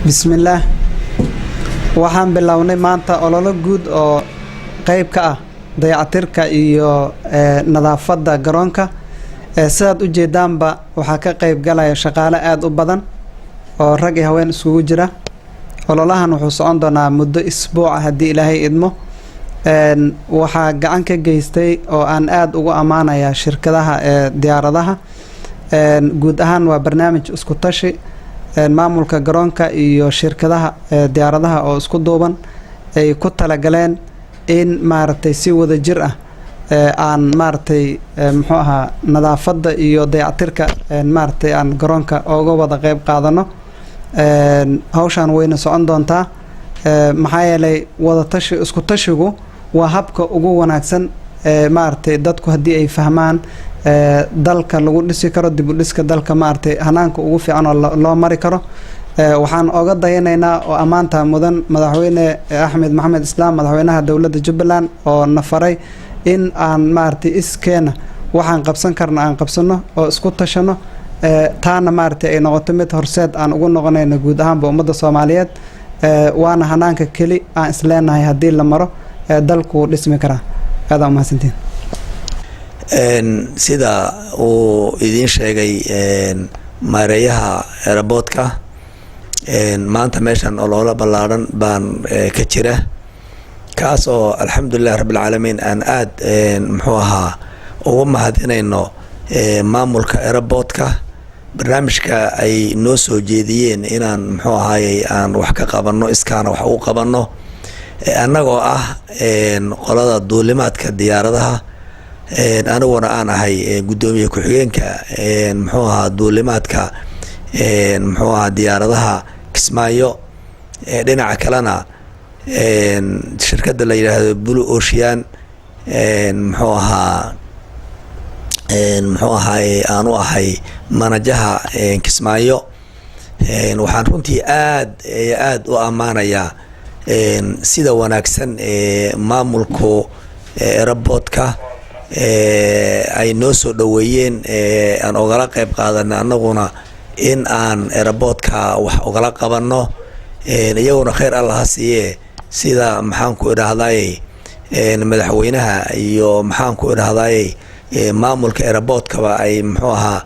بسم الله waxaan bilownay maanta ololo guud oo qayb ka ah dayactirka iyo nadaafadda garoonka sidaad u jeedaanba waxa ka qayb galaya shaqaale aad u badan oo rag iyo haween isugu jira ololahan wuxuu socon doonaa muddo isbuuc haddii Ilaahay idmo waxa gacan ka geystay oo aan aad ugu amaanaya shirkadaha diyaaradaha guud ahaan waa barnaamij isku tashi maamulka garoonka iyo shirkadaha diyaaradaha oo isku duuban ay ku tala galeen in maartay si wada jir ah aan maartay muxuu ahaa nadaafadda iyo dayactirka maartay aan garoonka uga wada qayb qaadano hawshan wayna socon doontaa maxaa yeelay wada tashi isku tashigu waa habka ugu wanaagsan maartay dadku hadii ay fahmaan dalka lagu dhisi karo dib u dhiska dalka maartay hanaanka ugu fiican oo loo mari karo waxaan oga dayanaynaa oo amaanta mudan madaxweyne Axmed Maxamed Islaam madaxweynaha dawladda Jubbaland oo nafaray in aan maartay iskeena waxaan qabsan karna aan qabsano oo isku tashano taana maartay ay noqoto mid horseed aan ugu noqonayno guud ahaan ummadda Soomaaliyeed waana hanaanka kali aan isleenahay hadii la maro dalku dhismi kara aad u mahadsantiin sida uu idin sheegay maareeyaha airportka maanta meeshan ololo ballaaran baan ka jira kaas oo alxamdulillah rabbil caalamiin aan aad muxuu ahaa ugu mahadinayno maamulka airportka barnaamijka ay noo soo jeediyeen inaan muxuu ahaayay aan wax ka qabano iskaana wax u qabano annagoo ah qolada duulimaadka diyaaradaha anaguna aan ahay gudoomiye ku-xigeenka muxuu ahaa duulimaadka muxuu ahaa diyaaradaha Kismaayo dhinaca kalena shirkadda la yiraahdo Blue Ocean muxuu ahaa aanu ahay manajaha Kismaayo waxaan runtii aad u amaanayaa sida wanaagsan maamulku airportka ay noo soo dhaweeyeen aan ogala qayb qaadan annaguna in aan airportka wax ogala qabano iyaguna khayr Allah siiye sida maxaan ku iraahday madaxweynaha iyo maxaan ku iraahday maamulka airportka ay muxuu ahaa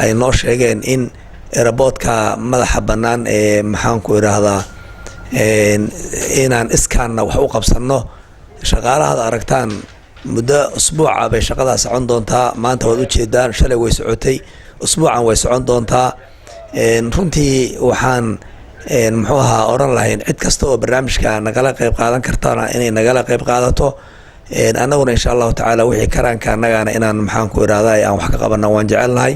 ay noo sheegeen in airportka madaxa banaan maxaan ku iraahdaa inaan iskaana wax u qabsano shaqaalaha aragtaan muddo usbuuca bay shaqada socon doontaa maanta waad u jeedaan shalay way socotay usbuucan way socon doontaa runtii waxaan muxuu ahaa oran lahayn cid kasta oo barnaamijka nagala qayb qaadan kartana inay nagala qayb qaadato annaguna insha Allah taala wixii karaanka annagana inaan maxaan ku iraahdaa aan wax ka qabano waan jecelnahay